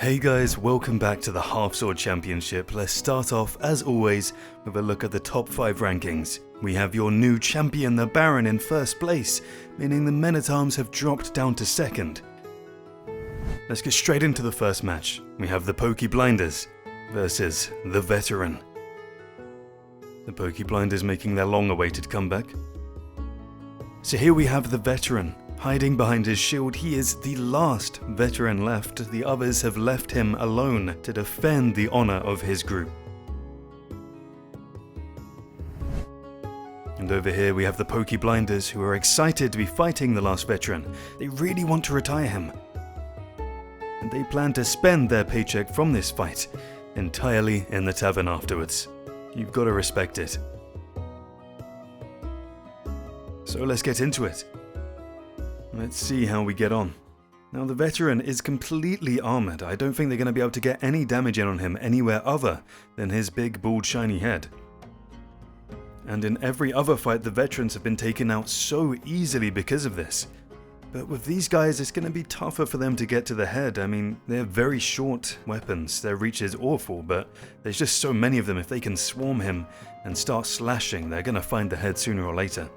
Hey guys, welcome back to the Half Sword Championship. Let's start off, as always, with a look at the top 5 rankings. We have your new champion, the Baron, in first place, meaning the Men-at-Arms have dropped down to second. Let's get straight into the first match. We have the Pokey Blinders versus the Veteran. The Pokey Blinders making their long-awaited comeback. So here we have the Veteran. Hiding behind his shield, he is the last veteran left. The others have left him alone to defend the honor of his group. And over here we have the Pokey Blinders, who are excited to be fighting the last veteran. They really want to retire him. And they plan to spend their paycheck from this fight entirely in the tavern afterwards. You've got to respect it. So let's get into it. Let's see how we get on. Now the Veteran is completely armoured. I don't think they're going to be able to get any damage in on him anywhere other than his big bald shiny head. And in every other fight the Veterans have been taken out so easily because of this. But with these guys it's going to be tougher for them to get to the head. I mean, they're very short weapons, their reach is awful, but there's just so many of them. If they can swarm him and start slashing, they're going to find the head sooner or later.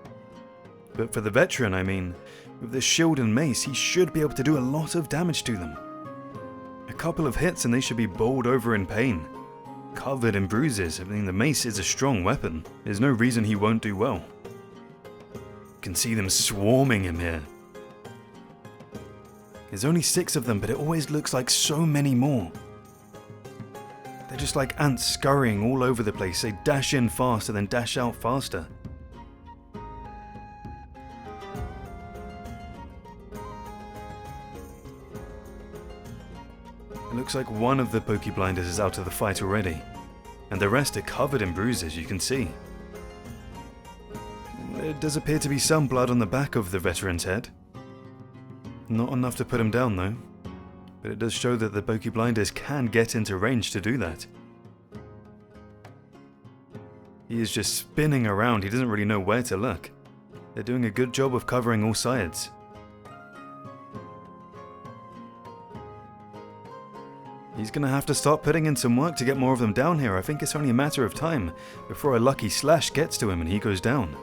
But for the Veteran, I mean, with this shield and mace, he should be able to do a lot of damage to them. A couple of hits and they should be bowled over in pain, covered in bruises. I mean, the mace is a strong weapon. There's no reason he won't do well. You can see them swarming him here. There's only 6 of them, but it always looks like so many more. They're just like ants scurrying all over the place. They dash in faster, then dash out faster. It looks like one of the Pokey Blinders is out of the fight already, and the rest are covered in bruises, you can see. There does appear to be some blood on the back of the Veteran's head. Not enough to put him down though, but it does show that the Pokey Blinders can get into range to do that. He is just spinning around, he doesn't really know where to look. They're doing a good job of covering all sides. He's going to have to start putting in some work to get more of them down here. I think it's only a matter of time before a lucky slash gets to him and he goes down.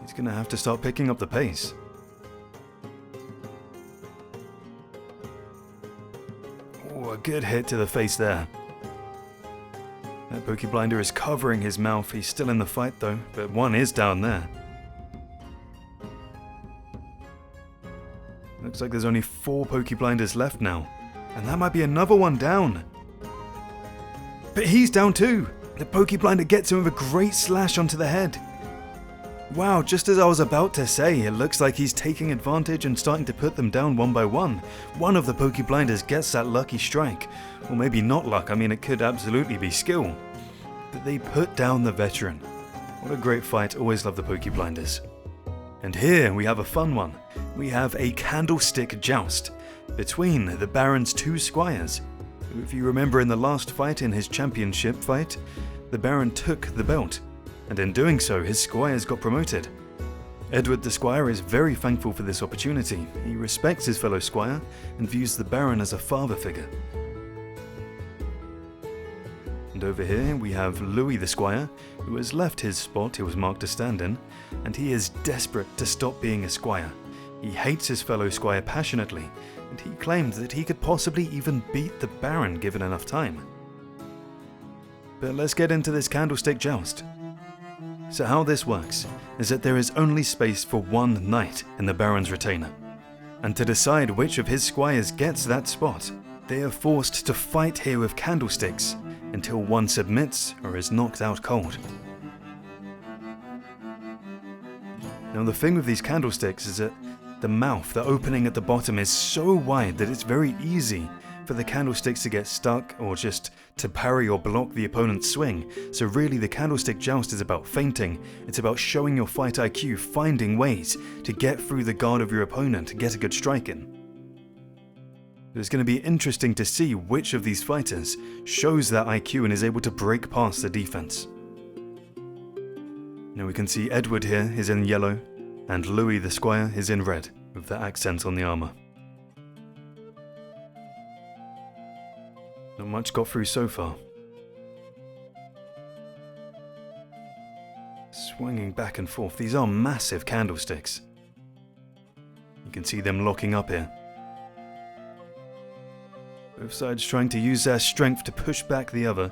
He's going to have to start picking up the pace. Oh, a good hit to the face there. That Pokey Blinder is covering his mouth. He's still in the fight though, but one is down there. Looks like there's only 4 Pokey Blinders left now. And that might be another one down. But he's down too. The Pokey Blinder gets him with a great slash onto the head. Wow, just as I was about to say, it looks like he's taking advantage and starting to put them down one by one. One of the Pokey Blinders gets that lucky strike. Or maybe not luck, I mean it could absolutely be skill. But they put down the Veteran. What a great fight, always love the Pokey Blinders. And here we have a fun one. We have a candlestick joust between the Baron's 2 Squires. If you remember in the last fight, in his championship fight, the Baron took the belt, and in doing so his Squires got promoted. Edward the Squire is very thankful for this opportunity. He respects his fellow Squire and views the Baron as a father figure. And over here we have Louis the Squire, who has left his spot he was marked to stand in, and he is desperate to stop being a Squire. He hates his fellow Squire passionately, and he claimed that he could possibly even beat the Baron given enough time. But let's get into this candlestick joust. So how this works is that there is only space for 1 knight in the Baron's retainer, and to decide which of his Squires gets that spot, they are forced to fight here with candlesticks until one submits or is knocked out cold. Now the thing with these candlesticks is that the mouth, the opening at the bottom, is so wide that it's very easy for the candlesticks to get stuck or just to parry or block the opponent's swing. So really the candlestick joust is about feinting. It's about showing your fight IQ, finding ways to get through the guard of your opponent and get a good strike in. It's going to be interesting to see which of these fighters shows that IQ and is able to break past the defense. Now we can see Edward here is in yellow, and Louis the Squire is in red, with the accents on the armour. Not much got through so far. Swinging back and forth. These are massive candlesticks. You can see them locking up here. Both sides trying to use their strength to push back the other.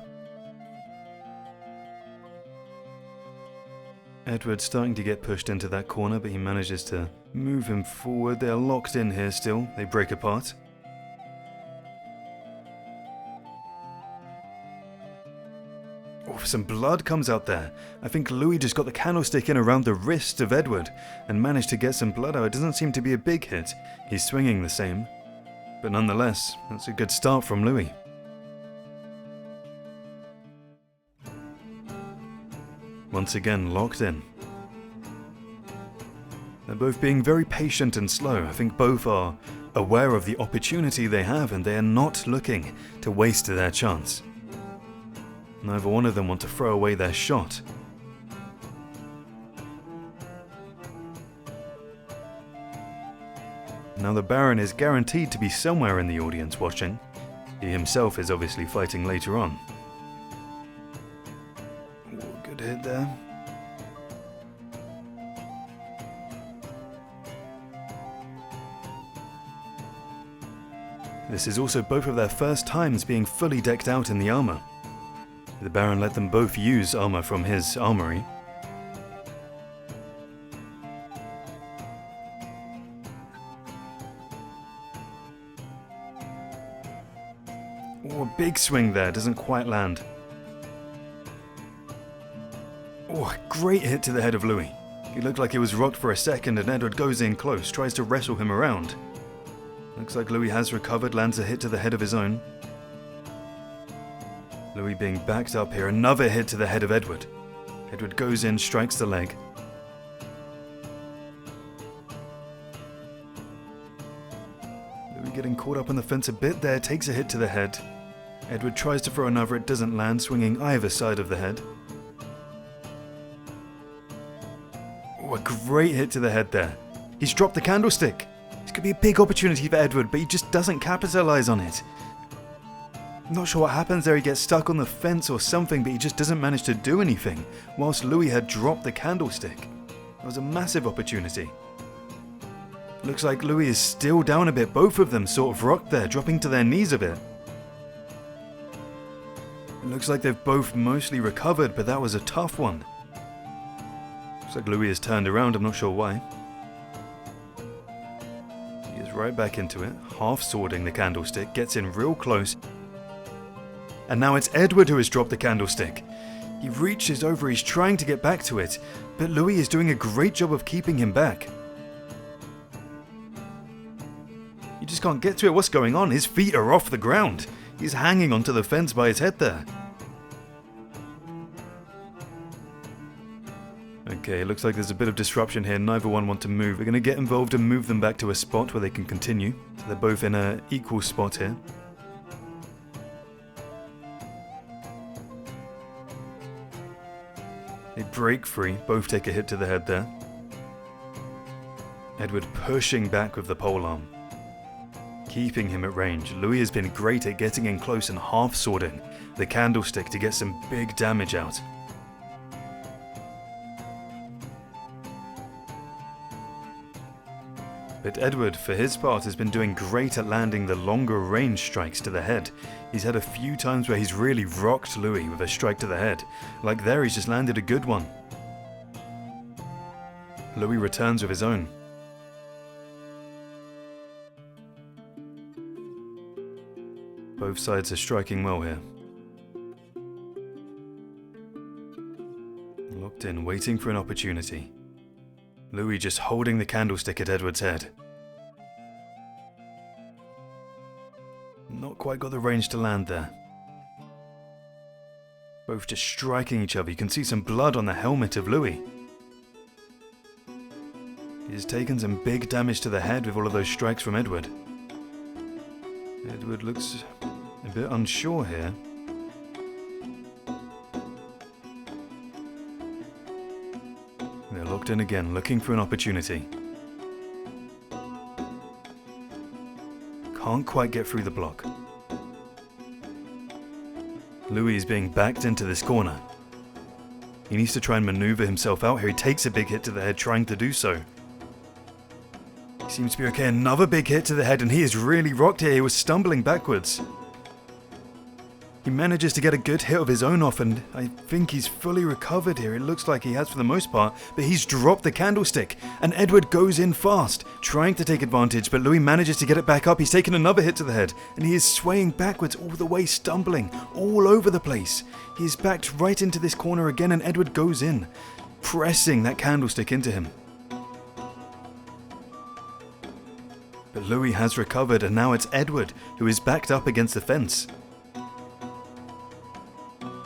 Edward's starting to get pushed into that corner, but he manages to move him forward. They're locked in here still. They break apart. Oh, some blood comes out there. I think Louis just got the candlestick in around the wrist of Edward and managed to get some blood out. It doesn't seem to be a big hit. He's swinging the same. But nonetheless, that's a good start from Louis. Once again, locked in. They're both being very patient and slow. I think both are aware of the opportunity they have and they are not looking to waste their chance. Neither one of them want to throw away their shot. Now the Baron is guaranteed to be somewhere in the audience watching. He himself is obviously fighting later on. Ooh, good hit there. This is also both of their first times being fully decked out in the armor. The Baron let them both use armor from his armory. Oh, a big swing there, doesn't quite land. Oh, a great hit to the head of Louis. He looked like he was rocked for a second and Edward goes in close, tries to wrestle him around. Looks like Louis has recovered, lands a hit to the head of his own. Louis being backed up here, another hit to the head of Edward. Edward goes in, strikes the leg. Louis getting caught up on the fence a bit there, takes a hit to the head. Edward tries to throw another, it doesn't land, swinging either side of the head. Oh, a great hit to the head there. He's dropped the candlestick. This could be a big opportunity for Edward, but he just doesn't capitalize on it. I'm not sure what happens there, he gets stuck on the fence or something, but he just doesn't manage to do anything, whilst Louis had dropped the candlestick. That was a massive opportunity. Looks like Louis is still down a bit, both of them sort of rocked there, dropping to their knees a bit. It looks like they've both mostly recovered, but that was a tough one. Looks like Louis has turned around, I'm not sure why. He is right back into it, half swording the candlestick, gets in real close. And now it's Edward who has dropped the candlestick. He reaches over, he's trying to get back to it, but Louis is doing a great job of keeping him back. You just can't get to it, what's going on? His feet are off the ground. He's hanging onto the fence by his head there. Okay, it looks like there's a bit of disruption here, neither one want to move. We're going to get involved and move them back to a spot where they can continue. So they're both in an equal spot here. They break free, both take a hit to the head there. Edward pushing back with the polearm, keeping him at range. Louis has been great at getting in close and half-swording the candlestick to get some big damage out. But Edward, for his part, has been doing great at landing the longer range strikes to the head. He's had a few times where he's really rocked Louis with a strike to the head. Like there, he's just landed a good one. Louis returns with his own. Both sides are striking well here. Locked in, waiting for an opportunity. Louis just holding the candlestick at Edward's head. Not quite got the range to land there. Both just striking each other. You can see some blood on the helmet of Louis. He's taken some big damage to the head with all of those strikes from Edward. Edward looks a bit unsure here. They're locked in again, looking for an opportunity. Can't quite get through the block. Louis is being backed into this corner. He needs to try and maneuver himself out here. He takes a big hit to the head trying to do so. He seems to be okay. Another big hit to the head, and he is really rocked here. He was stumbling backwards. He manages to get a good hit of his own off, and I think he's fully recovered here. It looks like he has for the most part, but he's dropped the candlestick, and Edward goes in fast, trying to take advantage, but Louis manages to get it back up. He's taken another hit to the head, and he is swaying backwards all the way, stumbling all over the place. He is backed right into this corner again, and Edward goes in, pressing that candlestick into him. But Louis has recovered, and now it's Edward who is backed up against the fence.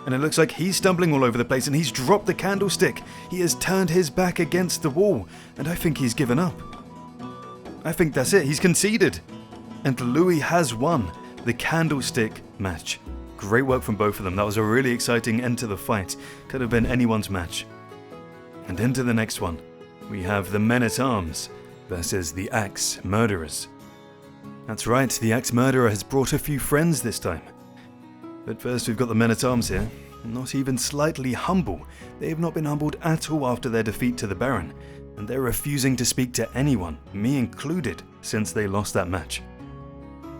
And it looks like he's stumbling all over the place, and he's dropped the candlestick. He has turned his back against the wall, and I think he's given up. I think that's it. He's conceded. And Louis has won the candlestick match. Great work from both of them. That was a really exciting end to the fight. Could have been anyone's match. And into the next one, we have the Men-at-Arms versus the Axe Murderers. That's right, the Axe Murderer has brought a few friends this time. But first we've got the Men-at-Arms here, not even slightly humble. They have not been humbled at all after their defeat to the Baron, and they're refusing to speak to anyone, me included, since they lost that match.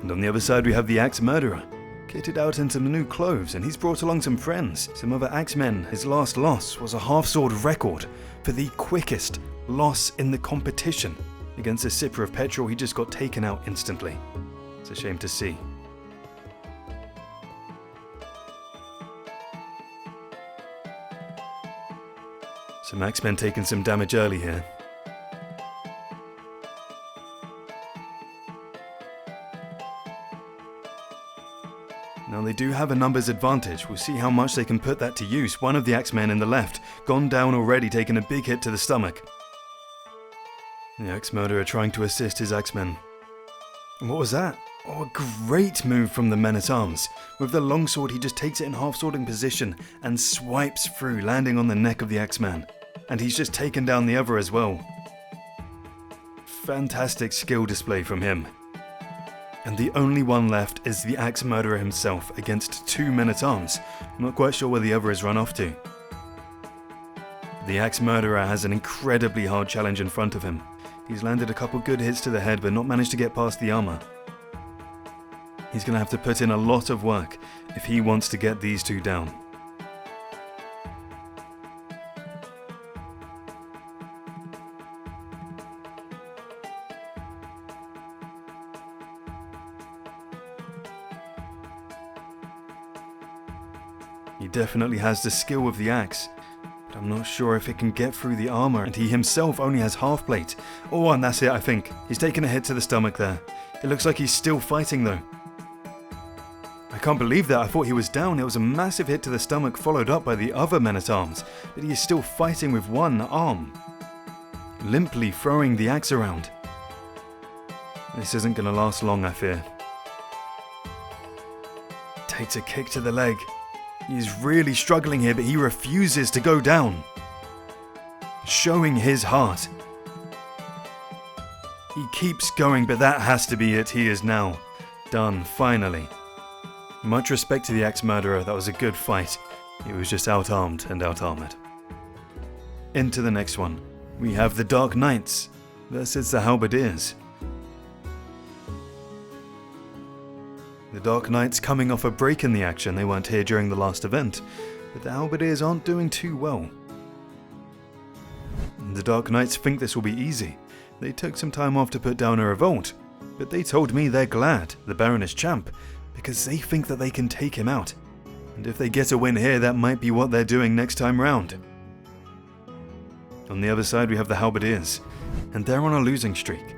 And on the other side we have the Axe Murderer, kitted out in some new clothes, and he's brought along some friends, some other Axemen. His last loss was a half-sword record for the quickest loss in the competition. Against a sipper of petrol, he just got taken out instantly. It's a shame to see. Some Axemen taking some damage early here. Now they do have a numbers advantage. We'll see how much they can put that to use. One of the Axemen in the left, gone down already, taking a big hit to the stomach. The Axe Murderer trying to assist his Axemen. And what was that? Oh, a great move from the Men-at-Arms. With the longsword, he just takes it in half-swording position and swipes through, landing on the neck of the Axeman. And he's just taken down the other as well. Fantastic skill display from him. And the only one left is the Axe Murderer himself against two Men-at-Arms. I'm not quite sure where the other has run off to. The Axe Murderer has an incredibly hard challenge in front of him. He's landed a couple good hits to the head but not managed to get past the armor. He's going to have to put in a lot of work if he wants to get these two down. He definitely has the skill with the axe, but I'm not sure if it can get through the armor, and he himself only has half plate. Oh, and that's it, I think. He's taken a hit to the stomach there. It looks like he's still fighting though. I can't believe that. I thought he was down. It was a massive hit to the stomach followed up by the other Men-at-Arms, but he is still fighting with one arm, limply throwing the axe around. This isn't going to last long, I fear. Takes a kick to the leg. He's really struggling here, but he refuses to go down, showing his heart. He keeps going, but that has to be it. He is now done, finally. Much respect to the Axe Murderer. That was a good fight. He was just out-armed and out-armored. Into the next one. We have the Dark Knights versus the Halberdiers. The Dark Knights coming off a break in the action. They weren't here during the last event, but the Halberdiers aren't doing too well. The Dark Knights think this will be easy. They took some time off to put down a revolt, but they told me they're glad the Baron is champ, because they think that they can take him out. And if they get a win here, that might be what they're doing next time round. On the other side we have the Halberdiers, and they're on a losing streak.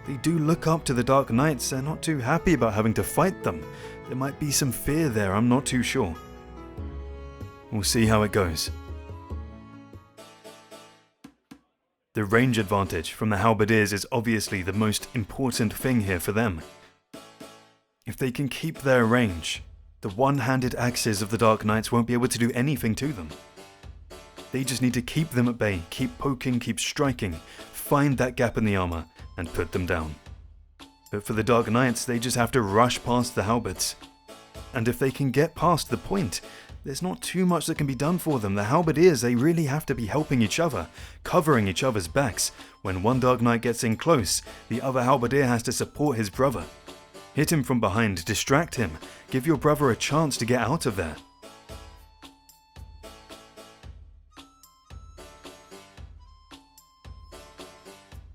They do look up to the Dark Knights. They're not too happy about having to fight them. There might be some fear there, I'm not too sure. We'll see how it goes. The range advantage from the Halberdiers is obviously the most important thing here for them. If they can keep their range, the one-handed axes of the Dark Knights won't be able to do anything to them. They just need to keep them at bay, keep poking, keep striking, find that gap in the armor, and put them down. But for the Dark Knights, they just have to rush past the halberds. and if they can get past the point, there's not too much that can be done for them. The Halberdiers, they really have to be helping each other, covering each other's backs. When one Dark Knight gets in close, the other Halberdier has to support his brother. Hit him from behind, distract him, give your brother a chance to get out of there.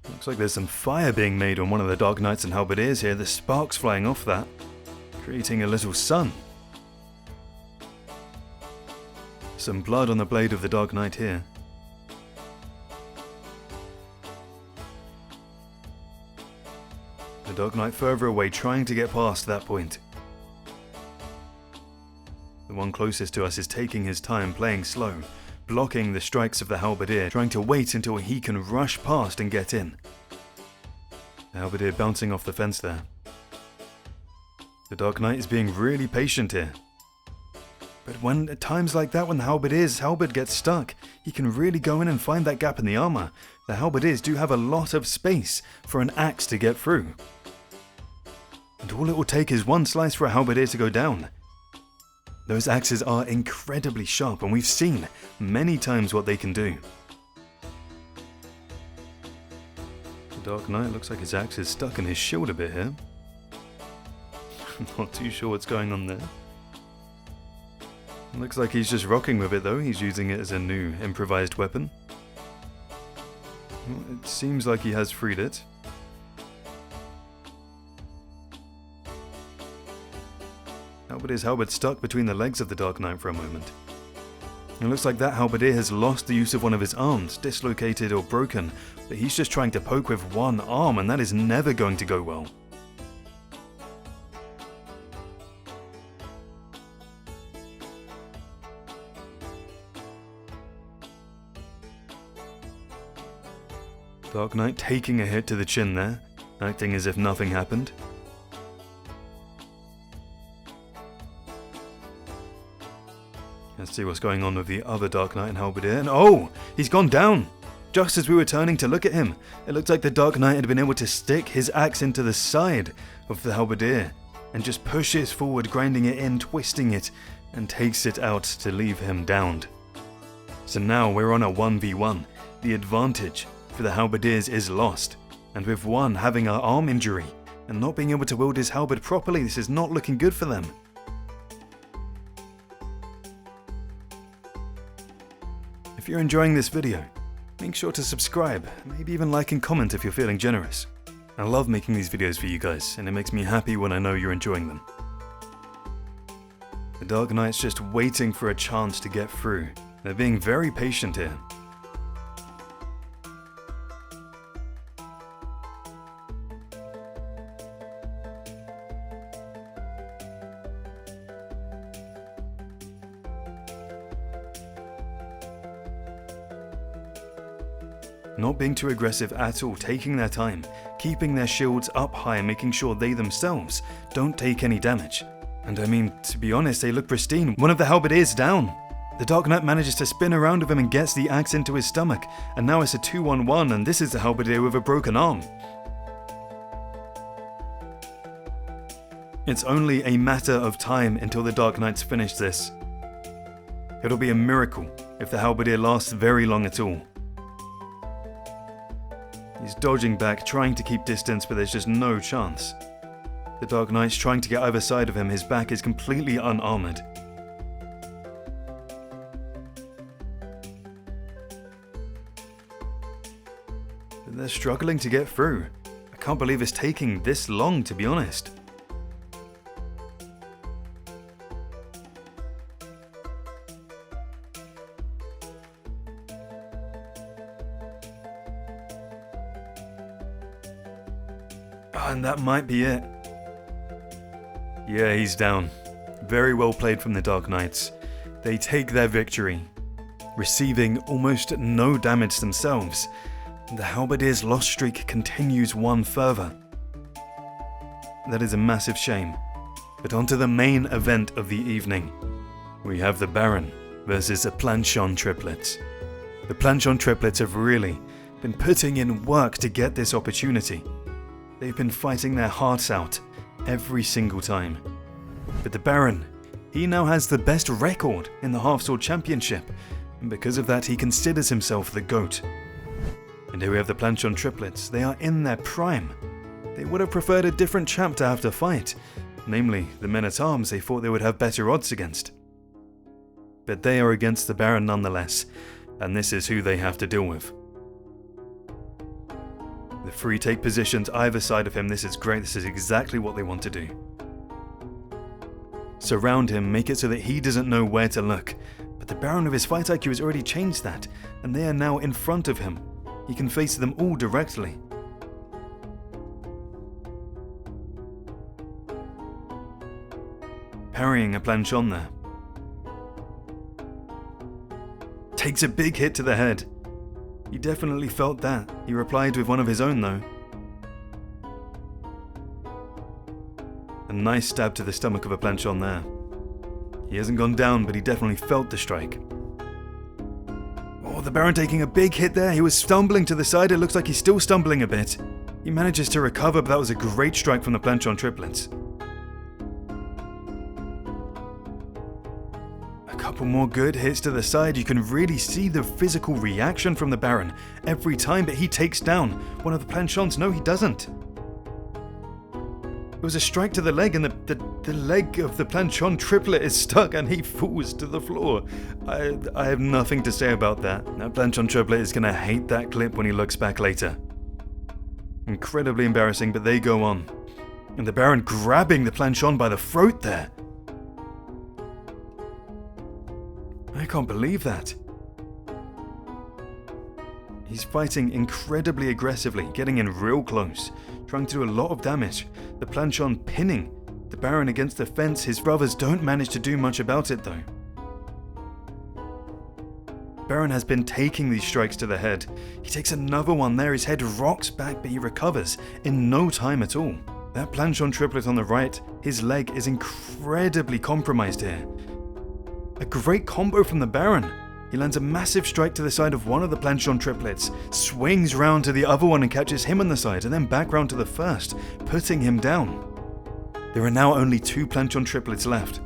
Looks like there's some fire being made on one of the Dark Knights and Halberdiers here, the sparks flying off that, creating a little sun. Some blood on the blade of the Dark Knight here. The Dark Knight further away, trying to get past that point. The one closest to us is taking his time, playing slow, blocking the strikes of the Halberdier, trying to wait until he can rush past and get in. The Halberdier bouncing off the fence there. The Dark Knight is being really patient here. But when at times like that, when the Halberdier's halberd gets stuck, he can really go in and find that gap in the armor. The Halberdiers do have a lot of space for an axe to get through. And all it will take is one slice for a Halberdier to go down. Those axes are incredibly sharp, and we've seen many times what they can do. The Dark Knight looks like his axe is stuck in his shield a bit here. Not too sure what's going on there. Looks like he's just rocking with it though, he's using it as a new improvised weapon. Well, it seems like he has freed it. Halberdier's halberd stuck between the legs of the Dark Knight for a moment. It looks like that Halberdier has lost the use of one of his arms, dislocated or broken, but he's just trying to poke with one arm, and that is never going to go well. Dark Knight taking a hit to the chin there, acting as if nothing happened. Let's see what's going on with the other Dark Knight and Halberdier, and oh! He's gone down! Just as we were turning to look at him, it looked like the Dark Knight had been able to stick his axe into the side of the Halberdier, and just pushes forward, grinding it in, twisting it, and takes it out to leave him downed. So now we're on a 1v1. The advantage for the Halberdiers is lost, and with one having an arm injury and not being able to wield his halberd properly, this is not looking good for them. If you're enjoying this video, make sure to subscribe, maybe even like and comment if you're feeling generous. I love making these videos for you guys, and it makes me happy when I know you're enjoying them. The Dark Knight's just waiting for a chance to get through. They're being very patient here. Not being too aggressive at all, taking their time, keeping their shields up high and making sure they themselves don't take any damage. And I mean, to be honest, they look pristine. One of the Halberdiers down. The Dark Knight manages to spin around with him and gets the axe into his stomach, and now it's a 2-on-1, and this is the Halberdier with a broken arm. It's only a matter of time until the Dark Knights finish this. It'll be a miracle if the Halberdier lasts very long at all. He's dodging back, trying to keep distance, but there's just no chance. The Dark Knight's trying to get either side of him, his back is completely unarmored. But they're struggling to get through. I can't believe it's taking this long, to be honest. And that might be it. Yeah, he's down. Very well played from the Dark Knights. They take their victory, receiving almost no damage themselves. The Halberdier's loss streak continues one further. That is a massive shame. But on to the main event of the evening. We have the Baron versus the Plançons Triplets. The Plançons Triplets have really been putting in work to get this opportunity. They've been fighting their hearts out every single time. But the Baron, he now has the best record in the Half-Sword Championship, and because of that he considers himself the GOAT. And here we have the Plançons triplets. They are in their prime. They would have preferred a different champ to have to fight, namely the men-at-arms they thought they would have better odds against. But they are against the Baron nonetheless, and this is who they have to deal with. The three take positions either side of him. This is great, this is exactly what they want to do. Surround him, make it so that he doesn't know where to look. But the Baron with his fight IQ has already changed that, and they are now in front of him. He can face them all directly. Parrying a Plançon there. Takes a big hit to the head. He definitely felt that. He replied with one of his own though. A nice stab to the stomach of a Plançon there. He hasn't gone down, but he definitely felt the strike. Oh, the Baron taking a big hit there. He was stumbling to the side. It looks like he's still stumbling a bit. He manages to recover, but that was a great strike from the Plançons triplets. A couple more good hits to the side. You can really see the physical reaction from the Baron every time, but he takes down one of the Plançons. No, he doesn't. It was a strike to the leg, and the leg of the Plançon triplet is stuck and he falls to the floor. I have nothing to say about that. That Plançon triplet is going to hate that clip when he looks back later. Incredibly embarrassing, but they go on. And the Baron grabbing the Plançon by the throat there. I can't believe that. He's fighting incredibly aggressively, getting in real close, trying to do a lot of damage. The Plançon pinning the Baron against the fence. His brothers don't manage to do much about it though. Baron has been taking these strikes to the head. He takes another one there. His head rocks back, but he recovers in no time at all. That Plançon triplet on the right, his leg is incredibly compromised here. A great combo from the Baron. He lands a massive strike to the side of one of the Plançon triplets, swings round to the other one and catches him on the side, and then back round to the first, putting him down. There are now only 2 Plançon triplets left.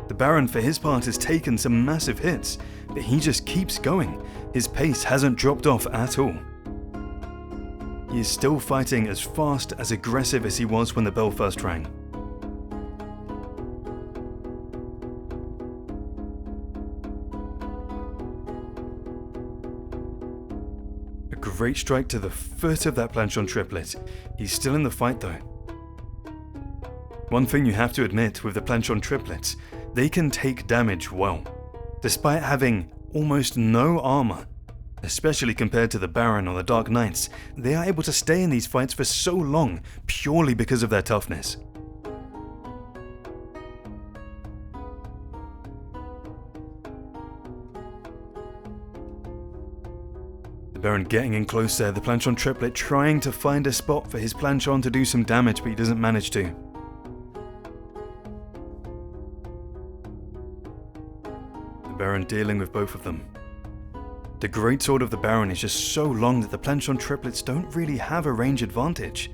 The Baron, for his part, has taken some massive hits, but he just keeps going. His pace hasn't dropped off at all. He is still fighting as fast, as aggressive as he was when the bell first rang. Great strike to the foot of that Plançon triplet. He's still in the fight though. One thing you have to admit with the Plançon triplets, they can take damage well. Despite having almost no armor, especially compared to the Baron or the Dark Knights, they are able to stay in these fights for so long purely because of their toughness. Baron getting in close there, the Plançon triplet trying to find a spot for his Plançon to do some damage, but he doesn't manage to. The Baron dealing with both of them. The greatsword of the Baron is just so long that the Plançon triplets don't really have a range advantage.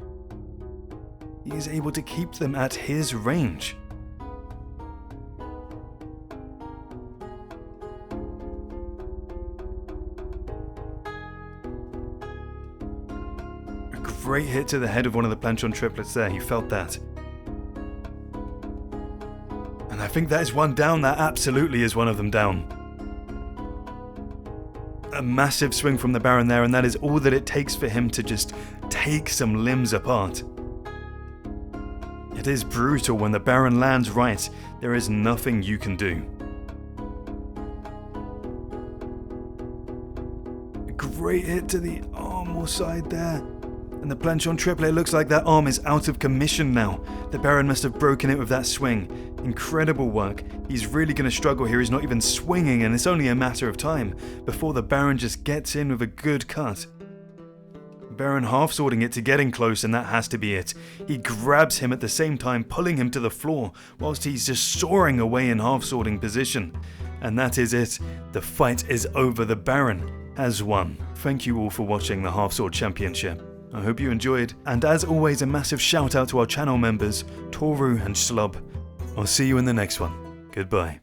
He is able to keep them at his range. Great hit to the head of one of the Plançon triplets there, he felt that. And I think that is one down. That absolutely is one of them down. A massive swing from the Baron there, and that is all that it takes for him to just take some limbs apart. It is brutal when the Baron lands right. There is nothing you can do. A great hit to the arm or side there. And the Plançon triplet looks like that arm is out of commission now. The Baron must have broken it with that swing. Incredible work. He's really going to struggle here. He's not even swinging, and it's only a matter of time before the Baron just gets in with a good cut. Baron half-swording it to getting close, and that has to be it. He grabs him at the same time, pulling him to the floor, whilst he's just soaring away in half-swording position. And that is it. The fight is over. The Baron has won. Thank you all for watching the Half-Sword Championship. I hope you enjoyed, and as always a massive shout out to our channel members, Toru and Schlub. I'll see you in the next one. Goodbye.